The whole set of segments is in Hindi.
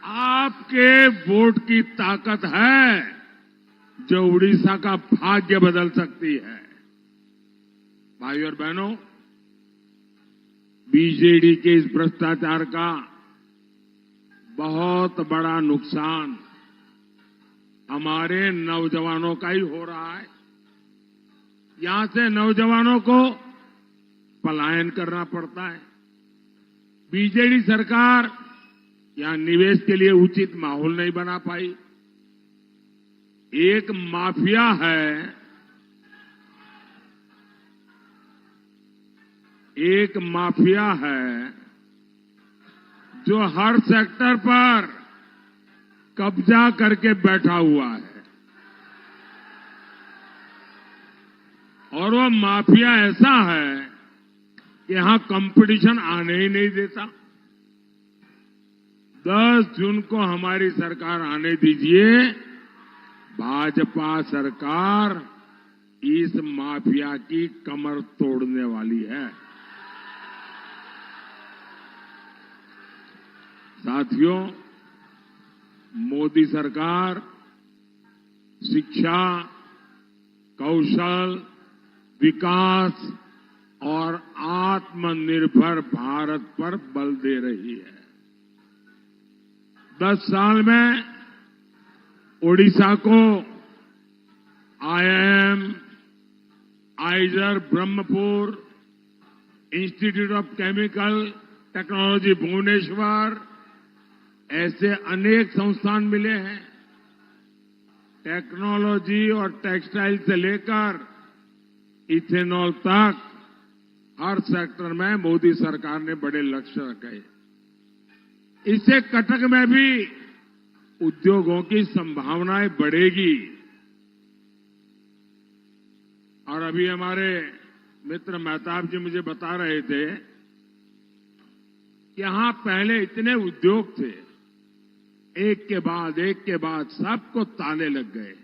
आपके वोट की ताकत है जो उड़ीसा का भाग्य बदल सकती है। भाइयों और बहनों, बीजेडी के इस भ्रष्टाचार का बहुत बड़ा नुकसान हमारे नौजवानों का ही हो रहा है। यहां से नौजवानों को पलायन करना पड़ता है। बीजेडी सरकार यहां निवेश के लिए उचित माहौल नहीं बना पाई। एक माफिया है, जो हर सेक्टर पर कब्जा करके बैठा हुआ है और वो माफिया ऐसा है कि यहां कंपटीशन आने ही नहीं देता। 10 जून को हमारी सरकार आने दीजिए। भाजपा सरकार इस माफिया की कमर तोड़ने वाली है। साथियों, मोदी सरकार शिक्षा, कौशल, विकास और आत्मनिर्भर भारत पर बल दे रही है। 10 साल में ओडिशा को IIM, IISER Brahmapur, institute of chemical technology Bhubaneswar, ऐसे अनेक संस्थान मिले हैं। टेक्नोलॉजी और टेक्सटाइल से लेकर इथेनॉल तक हर सेक्टर में मोदी सरकार ने बड़े लक्ष्य रखे। इससे कटक में भी उद्योगों की संभावनाएं बढ़ेगी। और अभी हमारे मित्र मेहताब जी मुझे बता रहे थे कि यहां पहले इतने उद्योग थे, एक के बाद सबको ताने लग गए।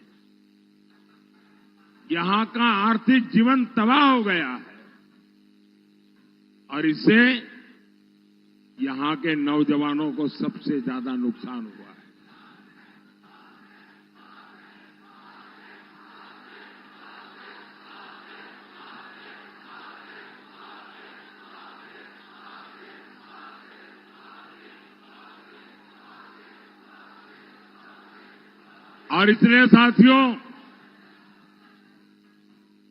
यहां का आर्थिक जीवन तबाह हो गया है और इससे यहां के नौजवानों को सबसे ज्यादा नुकसान हुआ है। और इसलिए साथियों,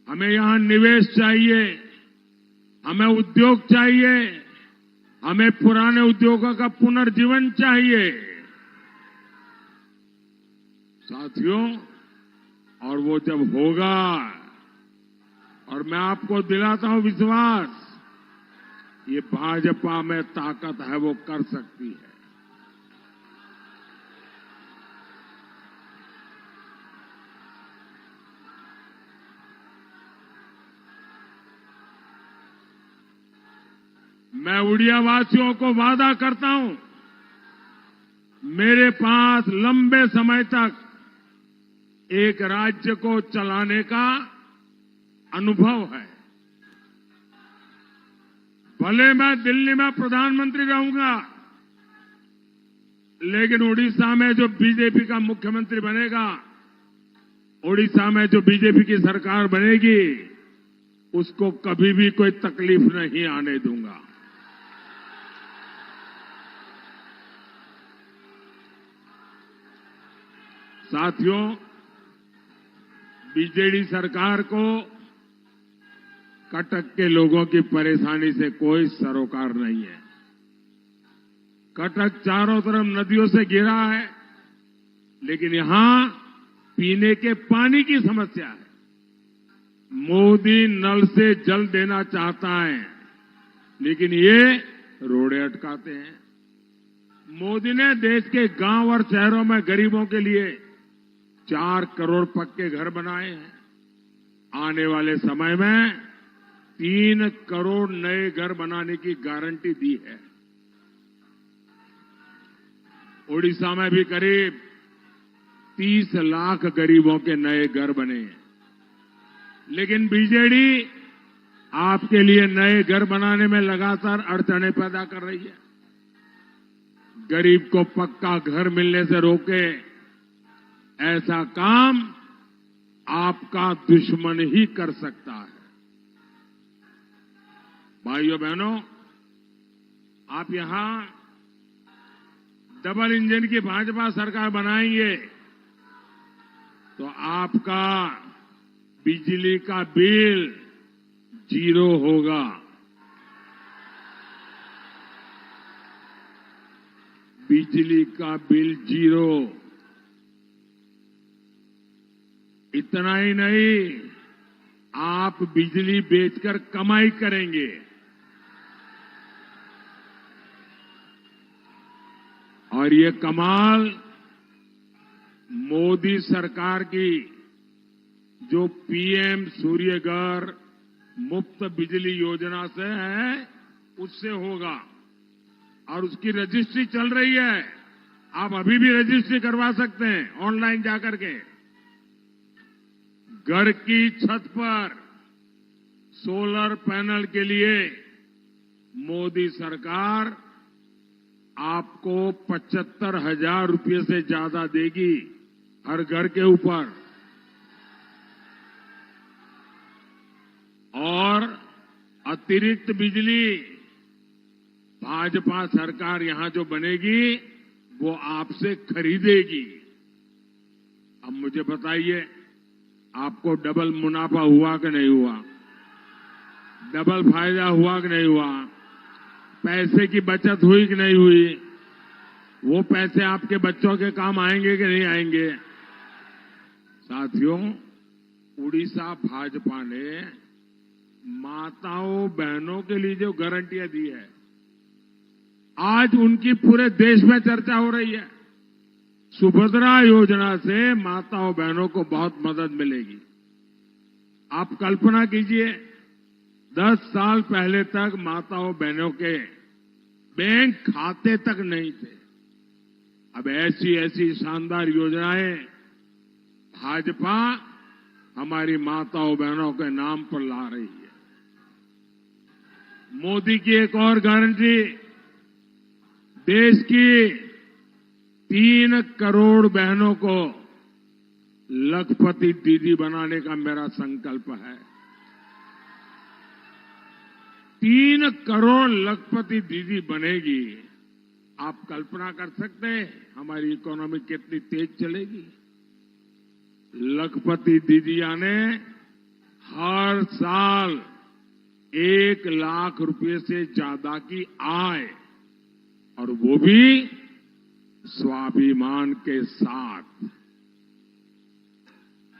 हमें यहां निवेश चाहिए, हमें उद्योग चाहिए, हमें पुराने उद्योगों का पुनर्जीवन चाहिए साथियों। और वो जब होगा, और मैं आपको दिलाता हूं विश्वास, ये भाजपा में ताकत है, वो कर सकती है। मैं उड़िया वासियों को वादा करता हूं, मेरे पास लंबे समय तक एक राज्य को चलाने का अनुभव है। भले मैं दिल्ली में प्रधानमंत्री रहूंगा, लेकिन उड़ीसा में जो बीजेपी का मुख्यमंत्री बनेगा, उड़ीसा में जो बीजेपी की सरकार बनेगी, उसको कभी भी कोई तकलीफ नहीं आने दूंगा। साथियों, बीजेडी सरकार को कटक के लोगों की परेशानी से कोई सरोकार नहीं है। कटक चारों तरफ नदियों से घिरा है, लेकिन यहां पीने के पानी की समस्या है। मोदी नल से जल देना चाहता है, लेकिन ये रोड़े अटकाते हैं। मोदी ने देश के गांव और शहरों में गरीबों के लिए 4 करोड़ पक्के घर बनाए हैं। आने वाले समय में 3 करोड़ नए घर बनाने की गारंटी दी है। ओडिशा में भी करीब 30 लाख गरीबों के नए घर बने हैं। लेकिन बीजेडी आपके लिए नए घर बनाने में लगातार अड़चनें पैदा कर रही है। गरीब को पक्का घर मिलने से रोके, ऐसा काम आपका दुश्मन ही कर सकता है। भाइयों बहनों, आप यहां डबल इंजन की भाजपा सरकार बनाएंगे तो आपका बिजली का बिल 0 होगा। बिजली का बिल 0। इतना ही नहीं, आप बिजली बेचकर कमाई करेंगे। और ये कमाल मोदी सरकार की जो पीएम सूर्यघर मुफ्त बिजली योजना से है, उससे होगा। और उसकी रजिस्ट्री चल रही है। आप अभी भी रजिस्ट्री करवा सकते हैं ऑनलाइन जाकर के। घर की छत पर सोलर पैनल के लिए मोदी सरकार आपको 75,000 रुपये से ज्यादा देगी हर घर के ऊपर। और अतिरिक्त बिजली भाजपा सरकार यहां जो बनेगी वो आपसे खरीदेगी। अब मुझे बताइए, आपको डबल मुनाफा हुआ कि नहीं हुआ? डबल फायदा हुआ कि नहीं हुआ? पैसे की बचत हुई कि नहीं हुई? वो पैसे आपके बच्चों के काम आएंगे कि नहीं आएंगे? साथियों, उड़ीसा भाजपा ने माताओं बहनों के लिए जो गारंटियां दी है, आज उनकी पूरे देश में चर्चा हो रही है। सुभद्रा योजना से माताओं बहनों को बहुत मदद मिलेगी। आप कल्पना कीजिए, 10 साल पहले तक माताओं बहनों के बैंक खाते तक नहीं थे। अब ऐसी ऐसी शानदार योजनाएं भाजपा हमारी माताओं बहनों के नाम पर ला रही है। मोदी की एक और गारंटी, देश की 3 करोड़ बहनों को लखपति दीदी बनाने का मेरा संकल्प है। 3 करोड़ लखपति दीदी बनेगी। आप कल्पना कर सकते हैं हमारी इकोनॉमी कितनी तेज चलेगी। लखपति दीदियां ने हर साल 1 लाख रुपए से ज्यादा की आय, और वो भी स्वाभिमान के साथ।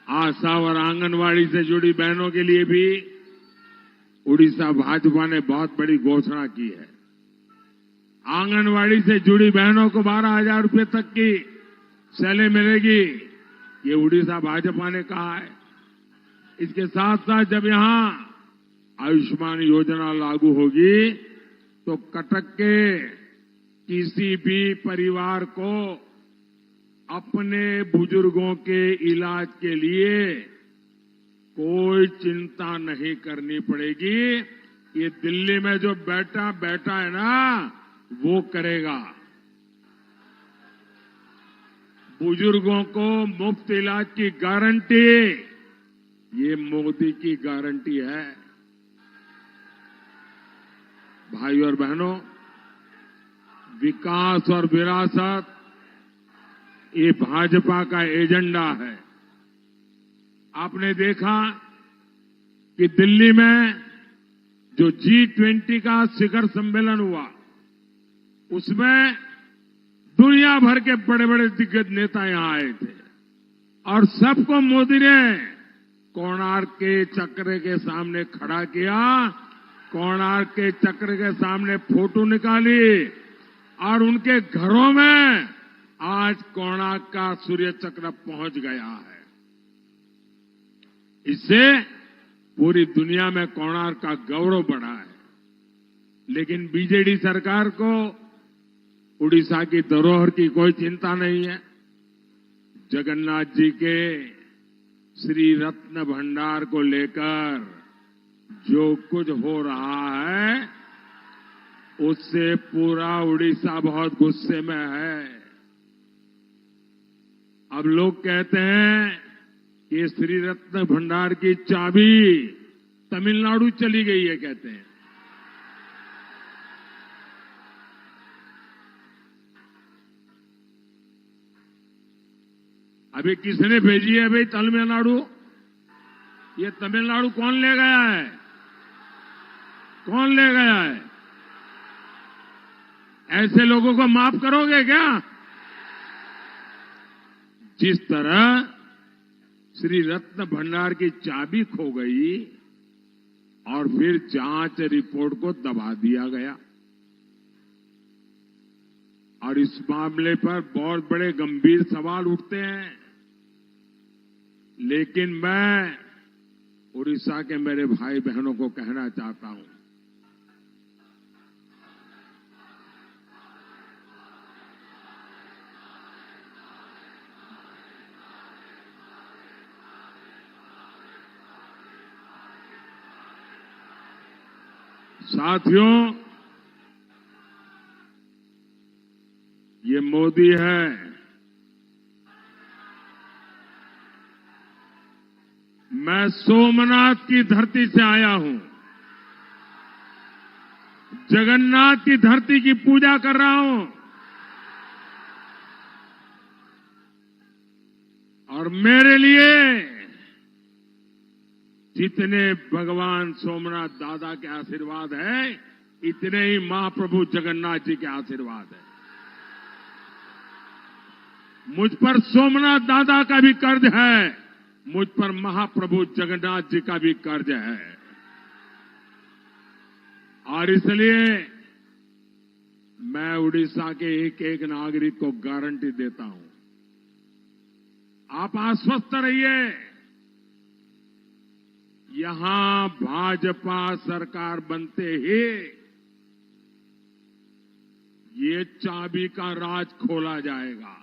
आशा और आंगनवाड़ी से जुड़ी बहनों के लिए भी उड़ीसा भाजपा ने बहुत बड़ी घोषणा की है। आंगनवाड़ी से जुड़ी बहनों को 12,000 रुपए तक की सैलरी मिलेगी, ये उड़ीसा भाजपा ने कहा है। इसके साथ साथ जब यहां आयुष्मान योजना लागू होगी तो कटक के किसी भी परिवार को अपने बुजुर्गों के इलाज के लिए कोई चिंता नहीं करनी पड़ेगी। ये दिल्ली में जो बैठा है ना, वो करेगा। बुजुर्गों को मुफ्त इलाज की गारंटी, ये मोदी की गारंटी है। भाइयों और बहनों, विकास और विरासत ये भाजपा का एजेंडा है। आपने देखा कि दिल्ली में जो G20 का शिखर सम्मेलन हुआ, उसमें दुनिया भर के बड़े बड़े दिग्गज नेता यहां आए थे और सबको मोदी ने कोणार्क के चक्र के सामने खड़ा किया। कोणार्क के चक्र के सामने फोटो निकाली और उनके घरों में आज कोणार्क का सूर्य चक्र पहुंच गया है। इससे पूरी दुनिया में कोणार्क का गौरव बढ़ा है। लेकिन बीजेडी सरकार को उड़ीसा की धरोहर की कोई चिंता नहीं है। जगन्नाथ जी के श्री रत्न भंडार को लेकर जो कुछ हो रहा है, उससे पूरा उड़ीसा बहुत गुस्से में है। अब लोग कहते हैं कि श्री रत्न भंडार की चाबी तमिलनाडु चली गई है, कहते हैं। अभी किसने भेजी है भाई तमिलनाडु? ये तमिलनाडु कौन ले गया है? कौन ले गया है? ऐसे लोगों को माफ करोगे क्या? जिस तरह श्री रत्न भंडार की चाबी खो गई और फिर जांच रिपोर्ट को दबा दिया गया, और इस मामले पर बहुत बड़े गंभीर सवाल उठते हैं। लेकिन मैं उड़ीसा के मेरे भाई बहनों को कहना चाहता हूं, साथियों, ये मोदी है। मैं सोमनाथ की धरती से आया हूं, जगन्नाथ की धरती की पूजा कर रहा हूं, और मेरे लिए जितने भगवान सोमनाथ दादा के आशीर्वाद है, इतने ही महाप्रभु जगन्नाथ जी के आशीर्वाद है। मुझ पर सोमनाथ दादा का भी कर्ज है, मुझ पर महाप्रभु जगन्नाथ जी का भी कर्ज है। और इसलिए मैं उड़ीसा के एक एक नागरिक को गारंटी देता हूं, आप आश्वस्त रहिए, यहां भाजपा सरकार बनते ही ये चाबी का राज खोला जाएगा।